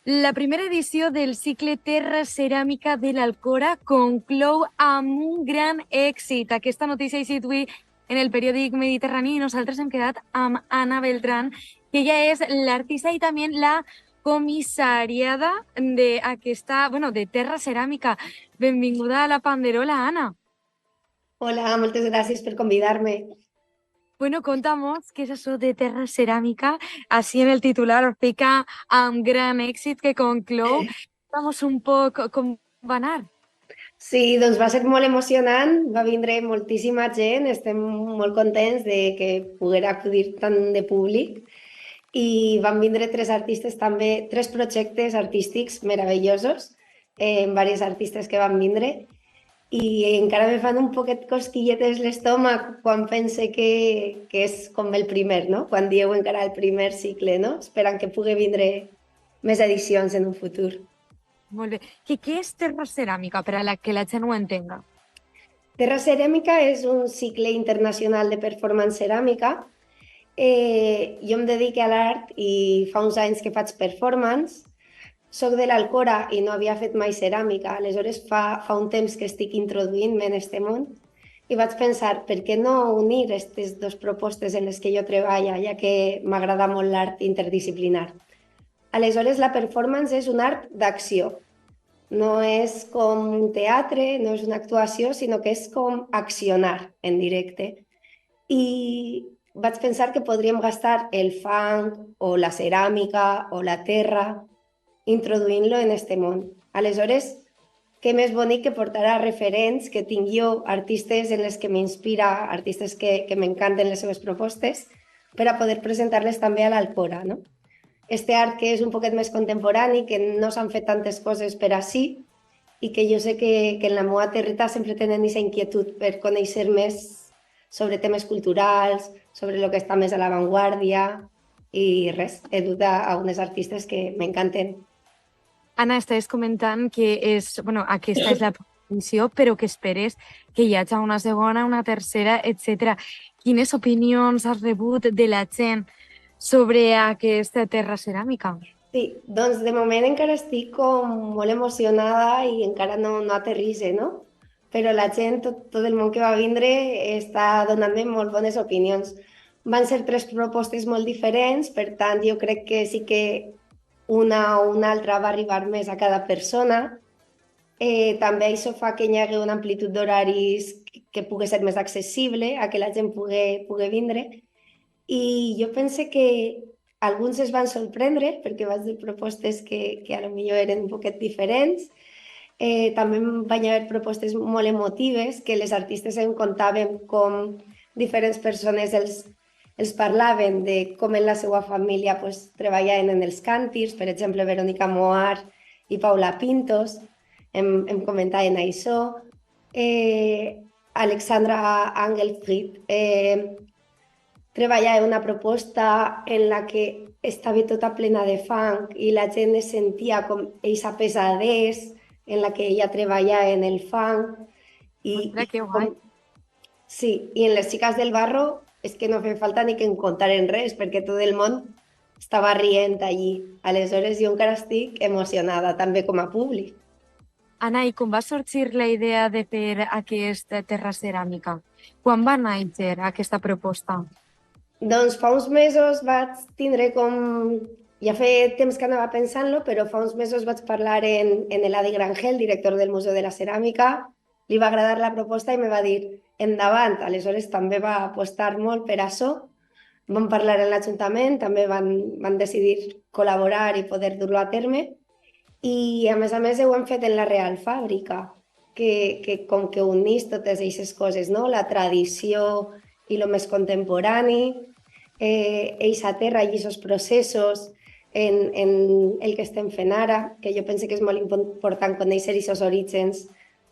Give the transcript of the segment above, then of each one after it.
La primera edició del cicle Terra Ceràmica de l'Alcora conclou amb un gran èxit. Aquesta notícia ha sigut avui en el periòdic Mediterrani i nosaltres hem quedat amb Anna Beltrán, que ella és l'artista i també la comissariada d'aquesta, de Terra Ceràmica. Benvinguda a la Panderola, Anna. Hola, moltes gràcies per convidar-me. Bueno, contamos qué es eso de Terra Ceràmica. Así en el titular fica amb gran èxit que conclou. Vamos un poc com va anar. Sí, doncs va ser molt emocionant, va vindre moltíssima gent, estem molt contents de que poguera acudir tant de públic i van vindre tres artistes també, tres projectes artístics meravellosos, diversos artistes que van vindre i encara me fan un poquet cosquilletes l'estómac quan pense que és com el primer, no? Quan dieu encara el primer cicle, no? Esperant que pugui vindre més edicions en un futur. Molt bé. Què és Terra Ceràmica, per a que la gent ho entenga? Terra Ceràmica és un cicle internacional de performance ceràmica. Jo em dedico a l'art i fa uns anys que faig performance. Soc de l'Alcora i no havia fet mai ceràmica, aleshores fa un temps que estic introduint-me en aquest món i vaig pensar, per què no unir aquestes dues propostes en les que jo treballo, ja que m'agrada molt l'art interdisciplinar. Aleshores, la performance és un art d'acció. No és com un teatre, no és una actuació, sinó que és com accionar en directe. I vaig pensar que podríem gastar el fang o la ceràmica o la terra introduint-lo en este món. Aleshores, què més bonic que portar a referents que tinc jo, artistes en les que m'inspira, artistes que m'encanten les seves propostes, per a poder presentar-les també a l'Alcora, no? Este art que és un poquet més contemporani, que no s'han fet tantes coses per així i que jo sé que en la meva territa sempre tenen aquesta inquietud per conèixer més sobre temes culturals, sobre el que està més a l'avantguàrdia i res, he dut a unes artistes que m'encanten. Anna, estaves comentant que aquesta és la posició, però que esperes que hi hagi una segona, una tercera, etc. Quines opinions has rebut de la gent sobre aquesta terra ceràmica? Sí, doncs de moment encara estic com molt emocionada i encara no aterrisse, no? Però la gent, tot el món que va vindre, està donant-me molt bones opinions. Van ser tres propostes molt diferents, per tant, jo crec que sí que una o una altra va arribar més a cada persona. També això fa que hi hagi una amplitud d'horaris que pugui ser més accessible, a que la gent pugui vindre. I jo pense que alguns es van sorprendre perquè vaig dir propostes que a lo millor eren un poquet diferents. També van haver propostes molt emotives que les artistes en contaven com diferents persones els parlaven de com en la seva família pues, treballaven en els càntirs, per exemple, Verónica Moar i Paula Pintos, em comentaven això. Alexandra Angelfried treballava una proposta en la que estava tota plena de fang i la gent es sentia com aquesta pesadesa en la que ella treballava en el fang. Ostres, que guai. Com, sí, i en les xiques del barro és que no feia falta ni que en contaren res, perquè tot el món estava rient allí. Aleshores jo encara estic emocionada, també com a públic. Anna, i com va sorgir la idea de fer aquesta terra ceràmica? Quan va néixer aquesta proposta? Doncs fa uns mesos vaig tindre com... Ja feia temps que anava pensant-lo, però fa uns mesos vaig parlar en l'Adi Grangel, director del Museu de la Ceràmica. Li va agradar la proposta i me va dir endavant. Aleshores també va apostar molt per això. Vam parlar en l'Ajuntament, també van decidir col·laborar i poder dur-lo a terme. I a més ho hem fet en la Real Fàbrica, que com que unís totes aquestes coses, no? La tradició i el més contemporani, eixa terra i aquests processos en el que estem fent ara, que jo penso que és molt important conèixer aquests orígens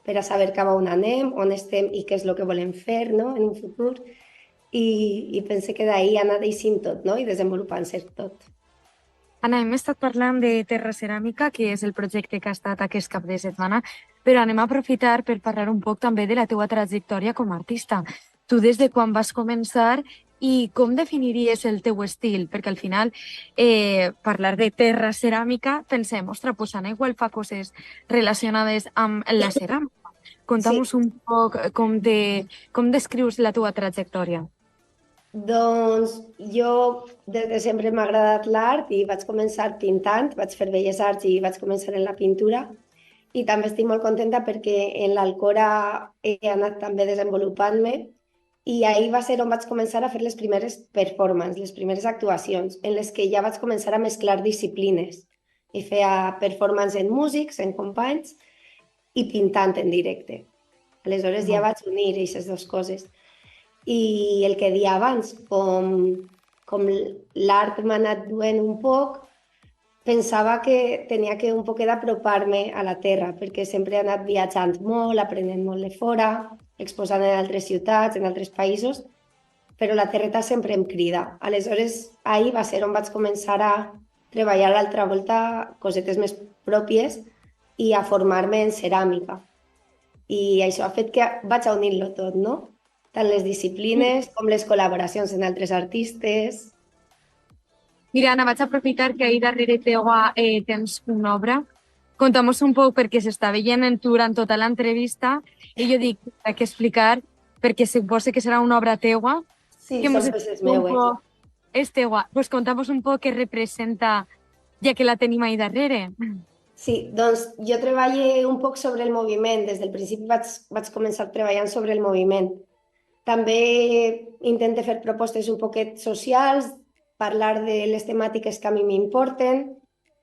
per a saber cap a on anem, on estem i què és el que volem fer, no? En un futur. I penso que d'ahir ha anat eixint tot, no? I desenvolupant-se tot. Anna, hem estat parlant de Terra Ceràmica, que és el projecte que ha estat aquest cap de setmana, però anem a aprofitar per parlar un poc també de la teua trajectòria com a artista. Tu des de quan vas començar I com definiries el teu estil? Perquè al final parlar de terra ceràmica, pensem, ostres, pues Ana igual fa coses relacionades amb la ceràmica. Sí, Conta'm un poc com descrius la teva trajectòria. doncs jo des de sempre m'ha agradat l'art i vaig començar pintant, vaig fer belles arts i vaig començar en la pintura. I també estic molt contenta perquè en l'Alcora he anat també desenvolupant-me i ahir va ser on vaig començar a fer les primeres performances, les primeres actuacions, en les que ja vaig començar a mesclar disciplines. I feia performance en músics, en companys i pintant en directe. Aleshores ja vaig unir aquestes dues coses. I el que dia abans, com l'art m'ha anat duent un poc, pensava que tenia que un poquet d'apropar-me a la terra, perquè sempre he anat viatjant molt, aprenent molt de fora, exposant en altres ciutats, en altres països, però la terreta sempre em crida. Aleshores, ahir va ser on vaig començar a treballar l'altra volta cosetes més pròpies i a formar-me en ceràmica. I això ha fet que vaig a unir-lo tot, no? Tant les disciplines com les col·laboracions amb altres artistes. Mira, Anna, vaig aprofitar que ahir darrere teua tens una obra. Conta'm un poc perquè s'està veient en tu durant tota l'entrevista i jo dic, hay que explicar perquè suposo que serà una obra teua. Sí, Que mos són peces meues. és teua. Pues conta'm un poc què representa, ja que la tenim ahí darrere. Sí, doncs jo treballo un poc sobre el moviment. Des del principi vaig començar treballant sobre el moviment. També intento fer propostes un poquet socials, parlar de les temàtiques que a mi m'importen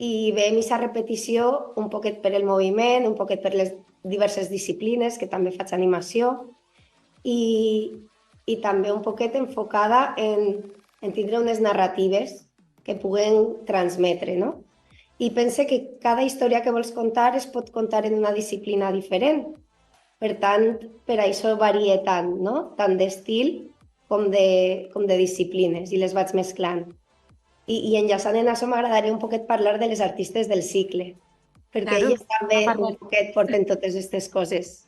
i veiem aquesta repetició un poquet per el moviment, un poquet per les diverses disciplines, que també faig animació, i també un poquet enfocada en tindre unes narratives que puguen transmetre, no? I pense que cada història que vols contar es pot contar en una disciplina diferent. Per tant, per això varia tant, no? Tant d'estil com de disciplines, i les vaig mesclant. I enllaçant en això m'agradaria un poquet parlar de les artistes del cicle, perquè Claro, elles també un poquet porten totes aquestes coses.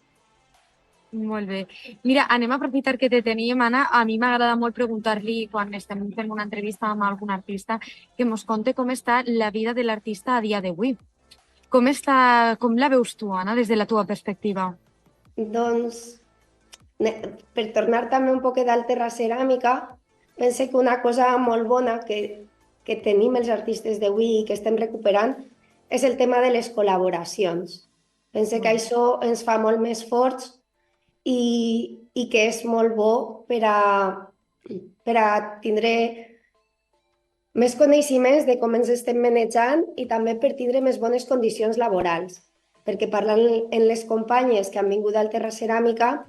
molt bé. Mira, anem a aprofitar que te teníem, Anna. A mi m'agrada molt preguntar-li, quan estem fent una entrevista amb algun artista, que mos conte com està la vida de l'artista a dia d'avui. Com la veus tu, Anna, des de la teva perspectiva? Doncs, per tornar també un poquet al terra ceràmica, pense que una cosa molt bona que tenim els artistes d'avui i que estem recuperant és el tema de les col·laboracions. Pense que això ens fa molt més forts i que és molt bo per a tindre més coneixements de com ens estem manejant i també per tindre més bones condicions laborals. Perquè parlant amb les companyes que han vingut al Terra Ceràmica,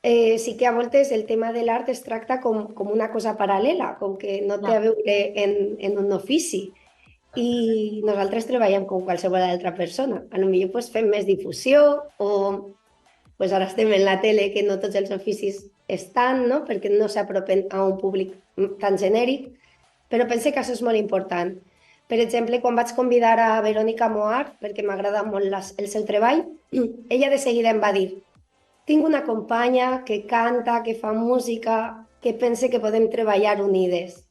sí que a voltes el tema de l'art es tracta com una cosa paral·lela, com que no té a veure en un ofici. I nosaltres treballem com qualsevol altra persona. A lo millor pues, fem més difusió o pues, ara estem en la tele, que no tots els oficis estan, no? Perquè no s'apropen a un públic tan genèric, però pense que això és molt important. Per exemple, quan vaig convidar a Verónica Moar, perquè m'agrada molt el seu treball, ella de seguida em va dir: tinc una companya que canta, que fa música, que pense que podem treballar unides.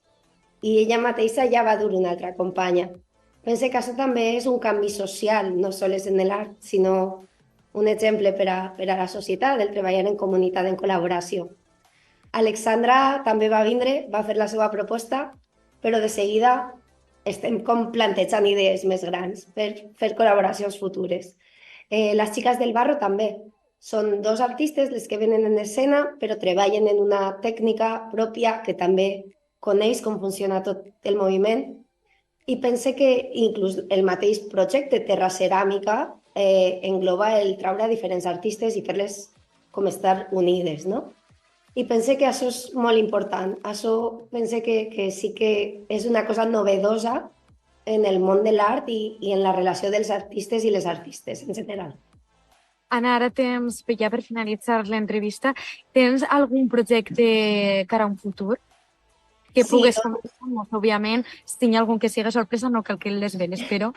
I ella mateixa ja va dur una altra companya. Pense que això també és un canvi social, no sols en l'art, sinó un exemple per a la societat, el treballar en comunitat, en col·laboració. Alexandra també va vindre, va fer la seva proposta, però de seguida estem com plantejant idees més grans per fer col·laboracions futures. Les xiques del barro també. Són dos artistes les que venen en escena, però treballen en una tècnica pròpia que també coneix com funciona tot el moviment. I pense que inclús el mateix projecte Terra Ceràmica engloba el traure a diferents artistes i fer-les com estar unides, no? I pense que això és molt important. Això pense que sí que és una cosa novedosa en el món de l'art i en la relació dels artistes i les artistes en general. Anna, ara tens, ja per finalitzar l'entrevista, tens algun projecte cara a un futur? Que pugues començar, òbviament, si tinc algun que sigui sorpresa, no cal que el desveles, però...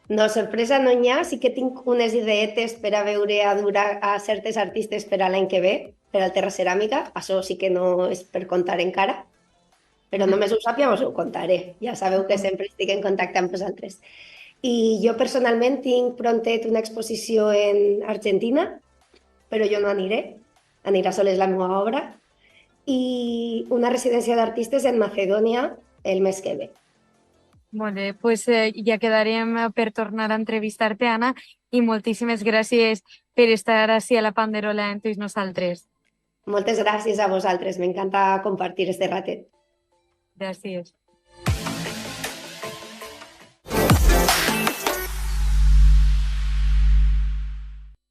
No, sorpresa no n'hi ha. Sí que tinc unes ideetes per a veure a certes artistes per a l'any que ve, per al Terra Ceràmica. Això sí que no és per contar encara, però només ho sàpiga us ho contaré. Ja sabeu que sempre estic en contacte amb vosaltres. I jo personalment tinc prontet una exposició en Argentina, però jo no aniré, anirà sols la meva obra, i una residència d'artistes en Macedònia el mes que ve. Molt bé, pues, ja quedarem per tornar a entrevistar-te, Anna, i moltíssimes gràcies per estar així a la Panderola amb tots nosaltres. Moltes gràcies a vosaltres, m'encanta compartir este ratet. Gràcies.